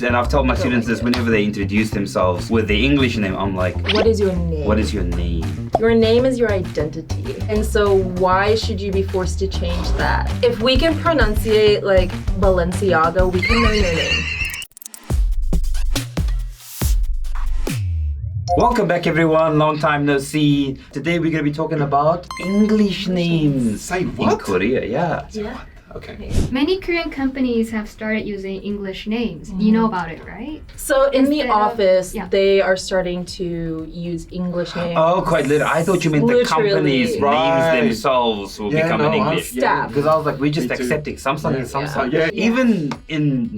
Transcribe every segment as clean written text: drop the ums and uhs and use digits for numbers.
And I've told my students this whenever they introduce themselves with the English name, I'm like, what is your name? What is your name? Your name is your identity. And so why should you be forced to change that? If we can pronunciate like Balenciaga, we can learn your name. Welcome back everyone, long time no see. Today we're going to be talking about English names. Say what? In Korea, yeah. Yeah. Okay. Many Korean companies have started using English names. You know about it, right? So in the Instead of- office, yeah. they are starting to use English names. Oh, quite literally. I thought you meant the Literally. companies' Right. names themselves will become in English. Staff. Because I was like, we're just Me too. accepting Samsung and Samsung. Yeah. Even in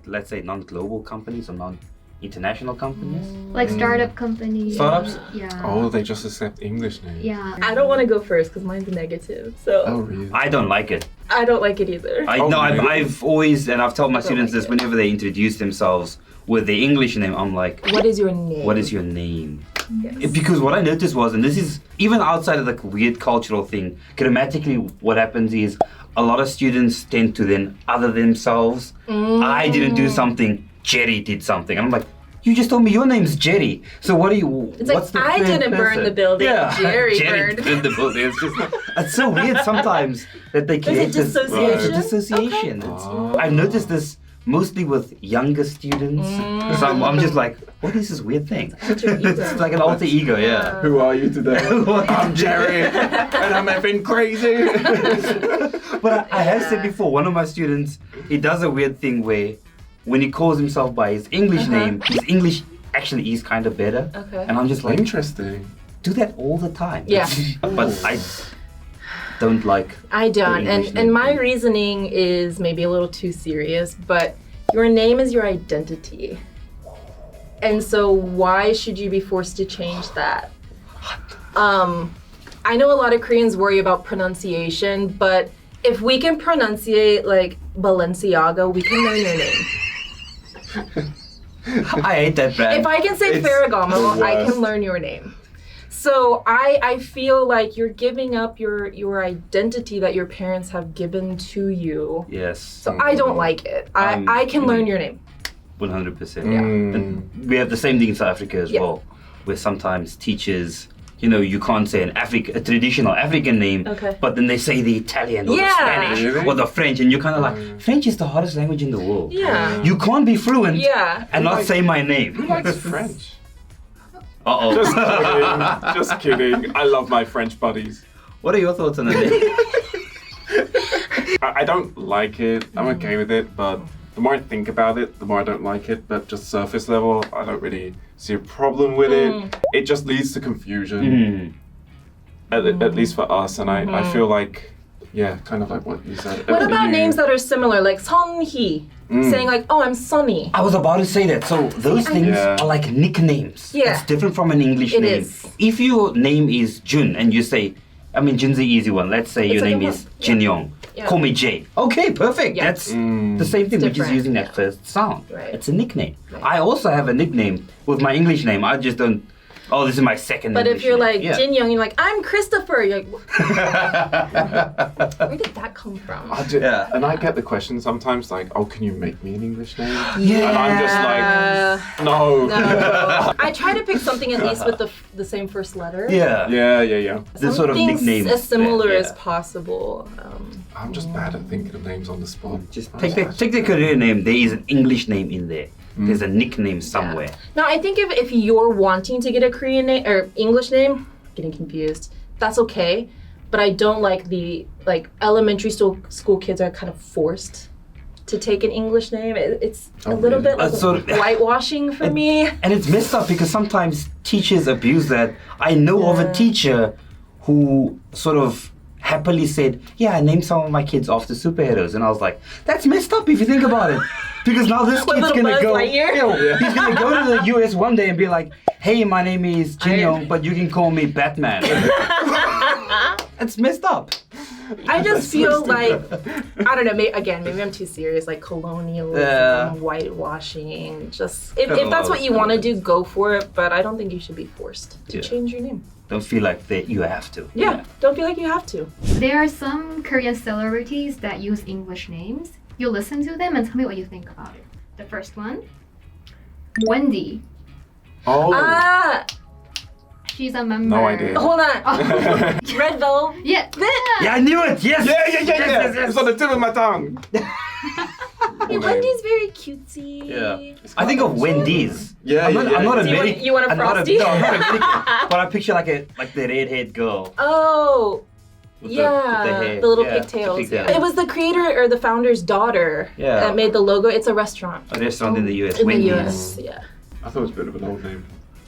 let's say non-global companies or non-international companies. Like startup companies. Startups? Yeah. Oh, they just accept English names. Yeah. I don't want to go first because mine's negative. So Oh, really? I don't like it. I don't like it either. I Oh, know. really? I've always, and I've told my don't students like this it. whenever they introduce themselves with the English name, I'm like, What is your name? what is your name? Yes. Because what I noticed was, and this is even outside of the weird cultural thing, grammatically what happens is a lot of students tend to then other themselves. I didn't do something, Jerry did something. And I'm like, you just told me your name's Jerry. So what are you, It's like, what's the I third didn't burn person? the building, Jerry burned. burned the building. It's just, it's so weird sometimes that they create this dissociation? dissociation. It's- Oh. I've noticed this mostly with younger students. So I'm just like, what is this weird thing? Alter ego. It's like an alter ego, yeah. Who are you today? I'm Jerry, and I'm effing crazy. But I have said before, one of my students, he does a weird thing where when he calls himself by his English name, his English actually is kind of better. Okay. And I'm just like, Interesting. do that all the time. Yeah. But I don't like. I don't. The English And name my thing. reasoning is maybe a little too serious, but your name is your identity. And so why should you be forced to change that? I know a lot of Koreans worry about pronunciation, but if we can pronunciate like Balenciaga, we can learn your name. I hate that brand. If I can say It's Ferragamo, the I worst. can learn your name. So I feel like you're giving up your identity that your parents have given to you. Yes. So I don't like it. I can learn your name. 100%. Mm. And we have the same thing in South Africa as Yeah. well, where sometimes teachers, you can't say a traditional African name, Okay. but then they say the Italian or Yeah. the Spanish Really? or the French, and you're kind of like, French is the hardest language in the world. Yeah. You can't be fluent Yeah. and not Like- say my Who name. likes French? Uh-oh. Just kidding. Just kidding. I love my French buddies. What are your thoughts on it? I don't like it. I'm okay with it, but the more I think about it, the more I don't like it. But just surface level, I don't really see a problem with it. It just leads to confusion, at least for us. And I feel like, yeah, kind of like what you said. What about names that are similar, like Sonhee? Saying like, oh, I'm Sonny. I was about to say that. So those things Yeah. are like nicknames. Yeah. It's different from an English It name. is. If your name is Jun and you say, Jun's the easy one. Let's say your like a name one. is Jin Yong. Yeah. Call me Jay. Okay, perfect. Yeah. That's the same thing. We're just different, using that yeah. first sound. Right. It's a nickname. Right. I also have a nickname with my English name. I just don't. Oh, this is my second. But English if you're name. like Yeah. Jin Young, you're like, I'm Christopher. You're like, where did that come from? Yeah. And I get the question sometimes like, oh, can you make me an English name? Yeah. And I'm just like, no. No. I try to pick something at least with the same first letter. Yeah. Yeah. This sort of Something nicknames. as similar yeah. as possible. I'm just bad at thinking of names on the spot. Just take the Korean name. There is an English name in there. There's a nickname somewhere. Now, I think if you're wanting to get a Korean name or English name, getting confused, that's okay. But I don't like the elementary school kids are kind of forced to take an English name. It's a Oh, little really? bit like Sort of- whitewashing for me. And it's messed up because sometimes teachers abuse that. I know of a teacher who sort of happily said, yeah, I named some of my kids after superheroes. And I was like, that's messed up if you think about it. Because now this What, kid's little gonna Buzz go. Lightyear? He's gonna go to the US one day and be like, hey, my name is Jin Iron Young, but you can call me Batman. It's messed up. I just feel like, I don't know, maybe I'm too serious, like colonialism, Yeah. whitewashing, just, if that's what you want to do, go for it, but I don't think you should be forced to Yeah. change your name. Don't feel like that you have to. Yeah, don't feel like you have to. There are some Korean celebrities that use English names. You listen to them and tell me what you think about it. The first one, Wendy. Oh, Ah, She's a member. No idea. hold on. Oh. Red Velvet. Yeah. Yeah, I knew it. Yes. yeah. Yes. It's on the tip of my tongue. Hey, Wendy's very cutesy. Yeah. I think of Wendy's. Yeah, I'm not, yeah, I'm not yeah. American. You want a I'm not Frosty? No, I'm not American. But I picture like the red-haired girl. Oh. With Yeah, the hair. the little Yeah, pigtails. the pigtails. It was the creator or the founder's daughter Yeah. that made the logo. It's a restaurant A restaurant in the US. in Wendy's. the US. Yeah. I thought it was a bit of an old name.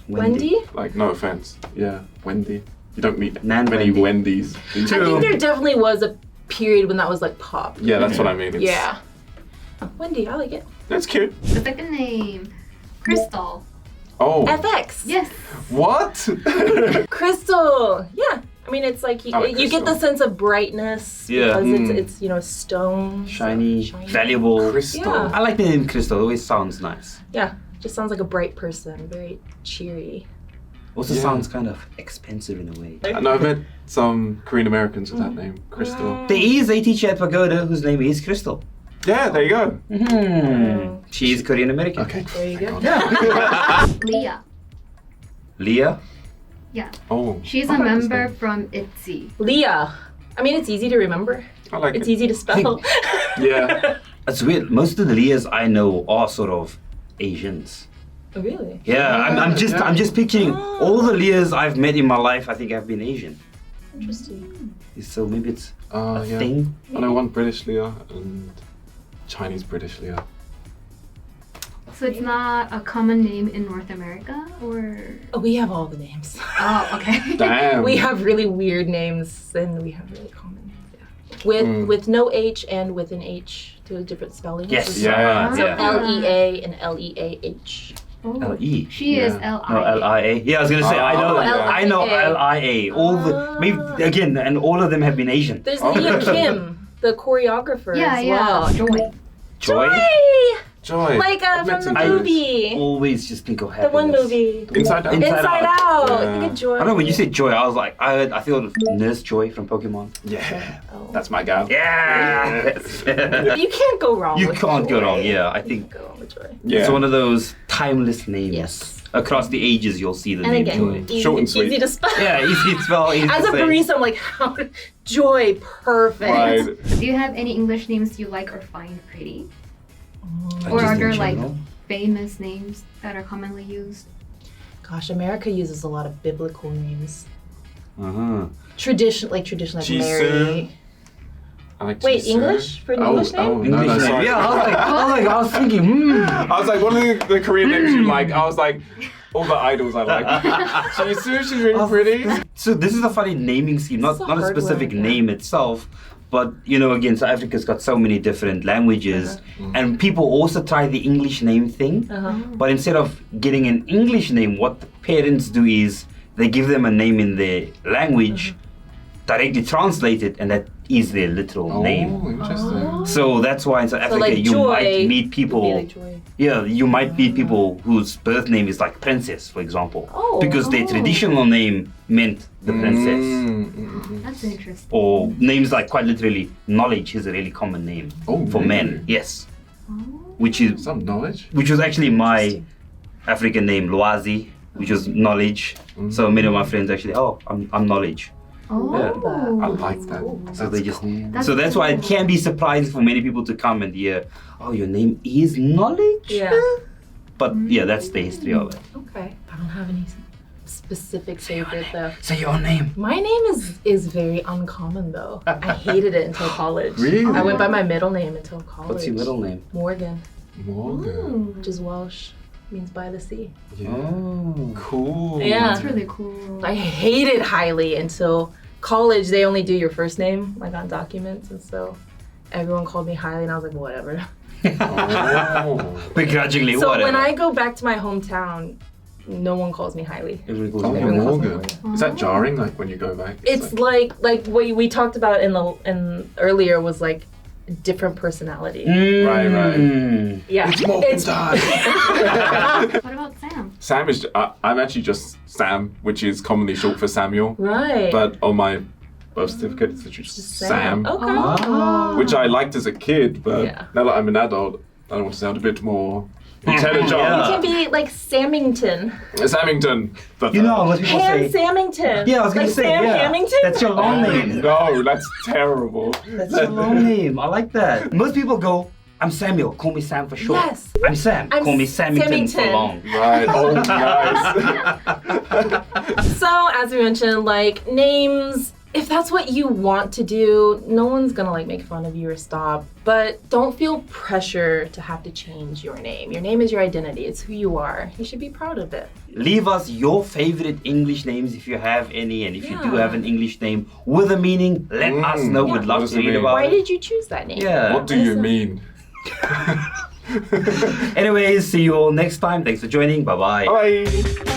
Wendy? Like, no offense. Yeah, Wendy. You don't meet Nan many Wendy. Wendy's. I think there definitely was a period when that was like pop. Yeah, that's what I mean. It's, Yeah. Wendy, I like it. That's cute. The second name, Crystal. Oh. FX. Yes. What? Crystal. Yeah. I mean, it's like I like you get the crystal. sense of brightness Yeah. because it's you know stone. Shiny, valuable. Crystal. Yeah. I like the name Crystal. It always sounds nice. Yeah. Just sounds like a bright person. Very cheery. Also Yeah. sounds kind of expensive in a way. I know I've met some Korean Americans with that name, Crystal. There is a teacher at Pagoda whose name is Crystal. Yeah, there you go. She is Korean American. Okay. There you go. Leah. Leah. Yeah. Oh. She's a member from ITZY. Leah. I mean, it's easy to remember. I like It's it. easy to spell. Yeah. It's weird. Most of the Leahs I know are sort of Asians. Oh, really? Yeah, I'm Yeah. just picturing all the Leahs I've met in my life. I think have been Asian. Interesting. So maybe it's a Yeah. thing. I know one British Leah and Chinese British Leah. So it's not a common name in North America, or? Oh, we have all the names. Oh, okay. Damn. We have really weird names, and we have really common names. Yeah. With no H and with an H to a different spelling. Yes. Yeah. So Yeah. LEA and LEAH. Oh. L-E. She is Yeah. L-I. No, L-I-A. Yeah, I was gonna say I know. Oh, I know L-I-A. L-I-A. All the maybe again, and all of them have been Asian. There's Oh. Leah Kim, the choreographer Yeah, as yeah. well. Joy. Joy. Joy. Like I've met from some the I- Joys. movie. Always just think of The happiness. one movie. Inside Out. Inside Out. Yeah. Think of Joy. I don't know when you said Joy, I was like, I thought of Nurse Joy from Pokemon. Yeah. Oh. That's my gal. Yeah. You can't go wrong You with can't go Joy. wrong. Yeah, I You think can't go wrong with Joy. Yeah. it's one of those timeless names. Yes. Across the ages, you'll see the And name again, Joy. easy, Short and sweet. easy to spell. Yeah, easy to spell. Easy As to a say. barista, I'm like, how? Joy, perfect. Right. Do you have any English names you like or find pretty? Like Or just are in there like general. famous names that are commonly used? Gosh, America uses a lot of biblical names. Uh-huh. Traditionally, like Jisoo. Mary. I like Wait, Jisoo. English? For an English name? Oh, no, English no, name. sorry. Yeah, I was thinking, I was like, what are the Korean names you like? I was like, all the idols I like. Jisoo, she's really pretty. So this is a funny naming scheme, not It's a not a hard specific one, yeah. name itself, but you know, again, South Africa's got so many different languages, and people also try the English name thing. But instead of getting an English name, what the parents do is they give them a name in their language, directly translate it, and that is their literal name. Oh, interesting. So that's why in South Africa like you Joy might meet would be people. like Joy. Yeah, you might meet people whose birth name is like Princess, for example, Oh. because their traditional name meant the princess. That's interesting. Or names like quite literally knowledge is a really common name Oh, for really? men. Yes, Oh. which is Some knowledge. which was actually my African name Loazi, which was knowledge. So many of my friends actually, oh, I'm knowledge. Oh. I like that. So they just That's so that's why it can be surprising for many people to come and hear, oh, your name is knowledge. Yeah. But yeah, that's the history of it. Okay. I don't have any specific favorite though. Say your name. My name is very uncommon though. I hated it until college. Really? I went by my middle name until college. What's your middle name? Morgan, Morgan. which is Welsh, means by the sea. Yeah. Oh. Cool. Yeah. That's really cool. I hated highly until college. They only do your first name like on documents, and so everyone called me Highly, and I was like, whatever. Oh. Begrudgingly, So whatever. when I go back to my hometown, no one calls me Highly. Everyone goes, Oh, Everyone calls me Morgan. Is that jarring? Like when you go back? It's like what we talked about in earlier was like different personality. Right, right. Yeah, It's Morgan time. What about Sam? Sam is. I'm actually just Sam, which is commonly short for Samuel. right. But on my birth certificate, it's literally just Sam. Okay. Oh. Which I liked as a kid, but Yeah. now that I'm an adult, I want to sound a bit more intelligent. Yeah. It can be like Samington. Samington. But, You know, most people Han say. Samington. Yeah, I was gonna like say, Sam yeah. Hamilton. That's your long name. no, that's terrible. That's your long name. I like that. Most people go, I'm Samuel, call me Sam for short. Yes. I'm Sam, I'm call me Samington for Samington. long. Right. Oh, nice. So as we mentioned, like names, if that's what you want to do, no one's gonna like make fun of you or stop. But don't feel pressure to have to change your name. Your name is your identity. It's who you are. You should be proud of it. Leave us your favorite English names if you have any, and if you do Yeah. have an English name with a meaning, let us know. Yeah. We'd love What to does it read mean? about Why it. did you choose that name? Yeah. What do you mean? Anyways, see you all next time. Thanks for joining. Bye-bye. Bye.